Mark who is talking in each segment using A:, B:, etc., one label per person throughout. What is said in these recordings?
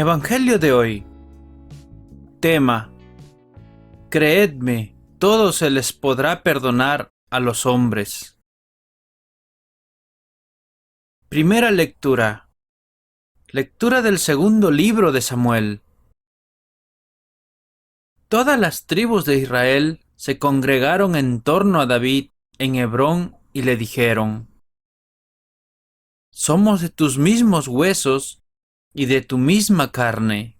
A: Evangelio de hoy. Tema: Creedme, todo se les podrá perdonar a los hombres. Primera lectura. Lectura del segundo libro de Samuel. Todas las tribus de Israel se congregaron en torno a David en Hebrón y le dijeron: Somos de tus mismos huesos y de tu misma carne.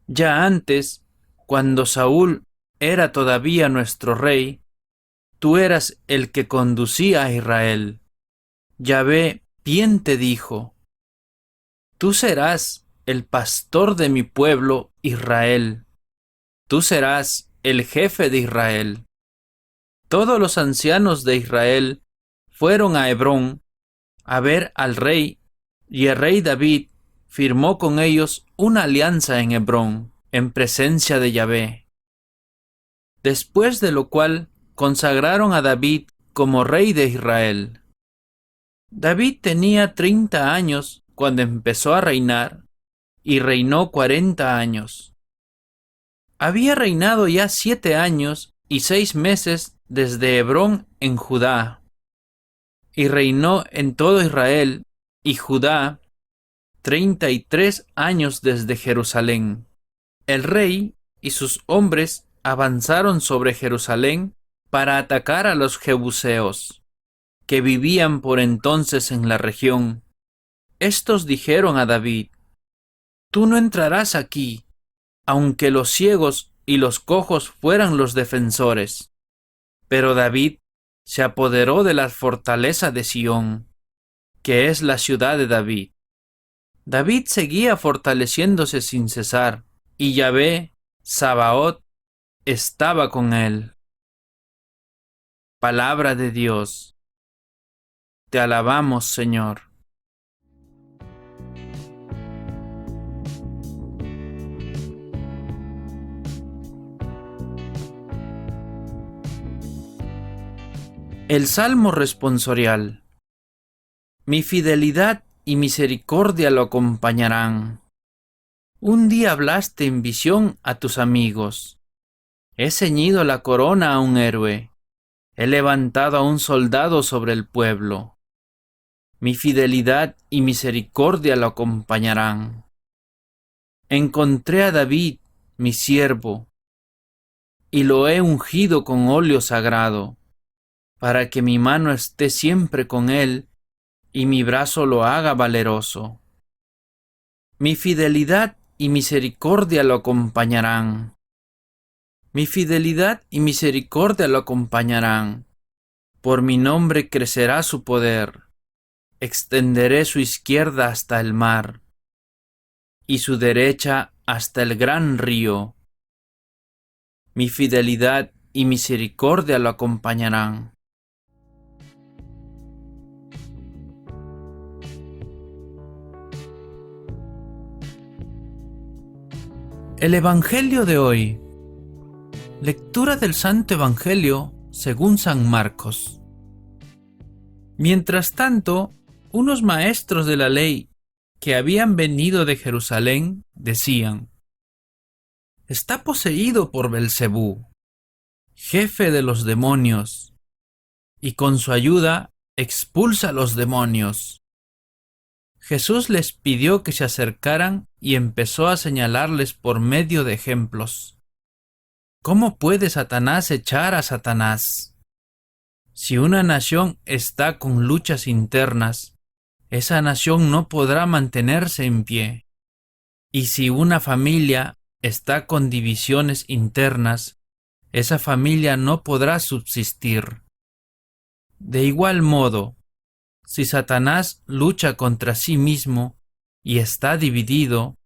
A: Ya antes, cuando Saúl era todavía nuestro rey, tú eras el que conducía a Israel. Yahvé bien te dijo: Tú serás el pastor de mi pueblo Israel. Tú serás el jefe de Israel. Todos los ancianos de Israel fueron a Hebrón a ver al rey, y el rey David firmó con ellos una alianza en Hebrón, en presencia de Yahvé. Después de lo cual consagraron a David como rey de Israel. David tenía 30 años cuando empezó a reinar, y reinó 40 años. Había reinado ya 7 años y 6 meses desde Hebrón en Judá, y reinó en todo Israel y Judá 33 años desde Jerusalén. El rey y sus hombres avanzaron sobre Jerusalén para atacar a los jebuseos, que vivían por entonces en la región. Estos dijeron a David: Tú no entrarás aquí, aunque los ciegos y los cojos fueran los defensores. Pero David se apoderó de la fortaleza de Sión, que es la ciudad de David. David seguía fortaleciéndose sin cesar, y Yahvé, Sabaoth, estaba con él. Palabra de Dios. Te alabamos, Señor. El Salmo responsorial. Mi fidelidad y misericordia lo acompañarán. Un día hablaste en visión a tus amigos. He ceñido la corona a un héroe. He levantado a un soldado sobre el pueblo. Mi fidelidad y misericordia lo acompañarán. Encontré a David, mi siervo, y lo he ungido con óleo sagrado, para que mi mano esté siempre con él y mi brazo lo haga valeroso. Mi fidelidad y misericordia lo acompañarán. Mi fidelidad y misericordia lo acompañarán. Por mi nombre crecerá su poder. Extenderé su izquierda hasta el mar, y su derecha hasta el gran río. Mi fidelidad y misericordia lo acompañarán. El Evangelio de hoy. Lectura del Santo Evangelio según San Marcos. Mientras tanto, unos maestros de la ley que habían venido de Jerusalén decían: Está poseído por Belcebú, jefe de los demonios, y con su ayuda expulsa a los demonios. Jesús les pidió que se acercaran y empezó a señalarles por medio de ejemplos. ¿Cómo puede Satanás echar a Satanás? Si una nación está con luchas internas, esa nación no podrá mantenerse en pie. Y si una familia está con divisiones internas, esa familia no podrá subsistir. De igual modo, si Satanás lucha contra sí mismo y está dividido,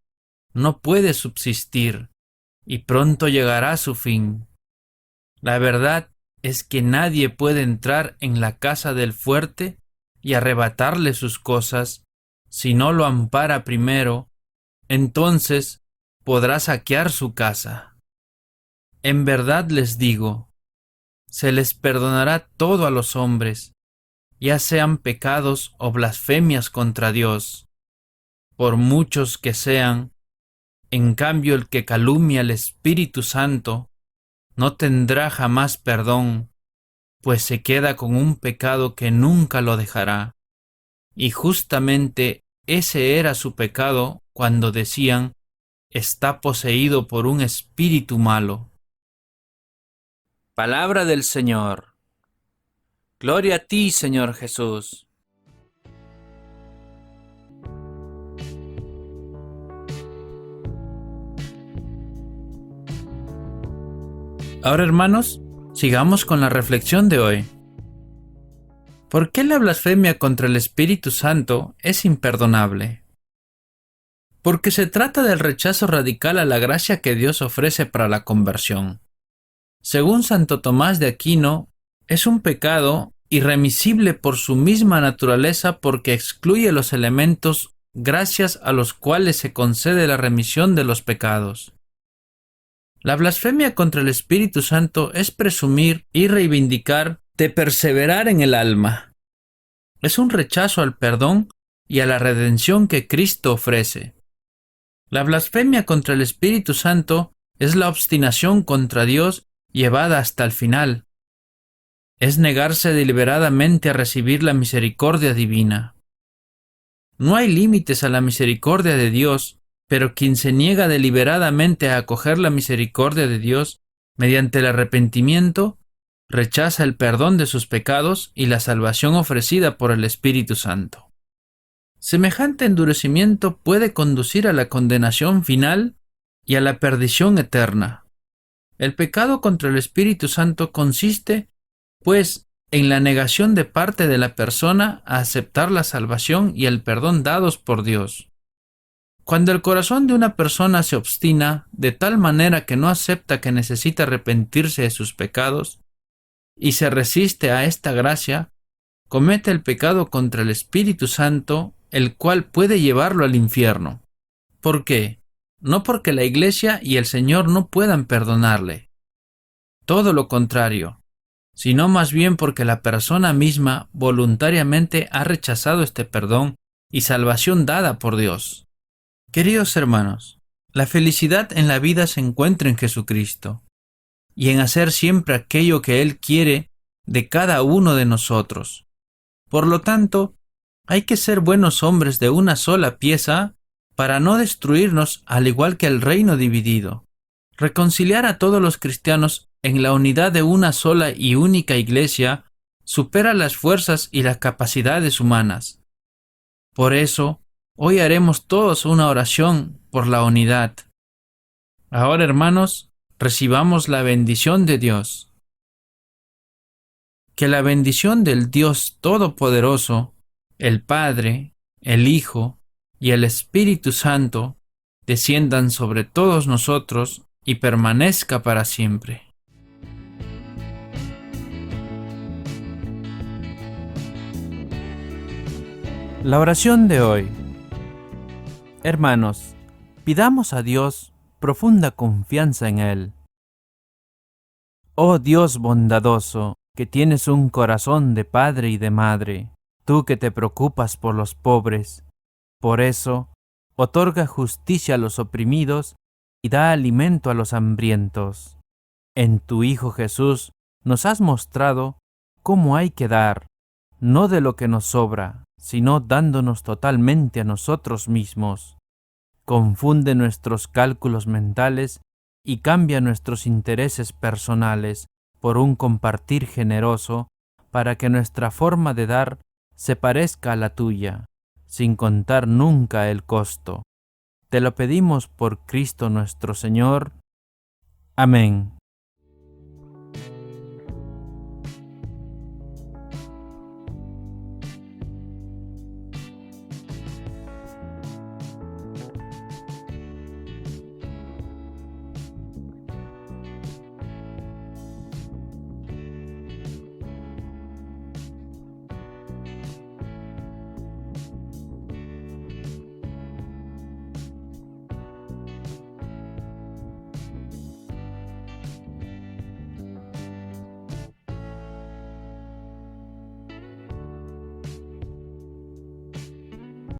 A: no puede subsistir y pronto llegará a su fin. La verdad es que nadie puede entrar en la casa del fuerte y arrebatarle sus cosas si no lo ampara primero. Entonces podrá saquear su casa. En verdad les digo, se les perdonará todo a los hombres, ya sean pecados o blasfemias contra Dios, por muchos que sean, En cambio, el que calumnia al Espíritu Santo no tendrá jamás perdón, pues se queda con un pecado que nunca lo dejará. Y justamente ese era su pecado cuando decían, está poseído por un espíritu malo. Palabra del Señor. Gloria a ti, Señor Jesús. Ahora, hermanos, sigamos con la reflexión de hoy. ¿Por qué la blasfemia contra el Espíritu Santo es imperdonable? Porque se trata del rechazo radical a la gracia que Dios ofrece para la conversión. Según Santo Tomás de Aquino, es un pecado irremisible por su misma naturaleza porque excluye los elementos gracias a los cuales se concede la remisión de los pecados. La blasfemia contra el Espíritu Santo es presumir y reivindicar de perseverar en el alma. Es un rechazo al perdón y a la redención que Cristo ofrece. La blasfemia contra el Espíritu Santo es la obstinación contra Dios llevada hasta el final. Es negarse deliberadamente a recibir la misericordia divina. No hay límites a la misericordia de Dios, pero quien se niega deliberadamente a acoger la misericordia de Dios mediante el arrepentimiento, rechaza el perdón de sus pecados y la salvación ofrecida por el Espíritu Santo. Semejante endurecimiento puede conducir a la condenación final y a la perdición eterna. El pecado contra el Espíritu Santo consiste, pues, en la negación de parte de la persona a aceptar la salvación y el perdón dados por Dios. Cuando el corazón de una persona se obstina de tal manera que no acepta que necesita arrepentirse de sus pecados y se resiste a esta gracia, comete el pecado contra el Espíritu Santo, el cual puede llevarlo al infierno. ¿Por qué? No porque la Iglesia y el Señor no puedan perdonarle. Todo lo contrario, sino más bien porque la persona misma voluntariamente ha rechazado este perdón y salvación dada por Dios. Queridos hermanos, la felicidad en la vida se encuentra en Jesucristo y en hacer siempre aquello que Él quiere de cada uno de nosotros. Por lo tanto, hay que ser buenos hombres de una sola pieza para no destruirnos al igual que el reino dividido. Reconciliar a todos los cristianos en la unidad de una sola y única iglesia supera las fuerzas y las capacidades humanas. Por eso, hoy haremos todos una oración por la unidad. Ahora, hermanos, recibamos la bendición de Dios. Que la bendición del Dios Todopoderoso, el Padre, el Hijo y el Espíritu Santo desciendan sobre todos nosotros y permanezca para siempre. La oración de hoy. Hermanos, pidamos a Dios profunda confianza en Él. Oh Dios bondadoso, que tienes un corazón de padre y de madre, tú que te preocupas por los pobres, por eso, otorga justicia a los oprimidos y da alimento a los hambrientos. En tu Hijo Jesús nos has mostrado cómo hay que dar, no de lo que nos sobra, sino dándonos totalmente a nosotros mismos. Confunde nuestros cálculos mentales y cambia nuestros intereses personales por un compartir generoso para que nuestra forma de dar se parezca a la tuya, sin contar nunca el costo. Te lo pedimos por Cristo nuestro Señor. Amén.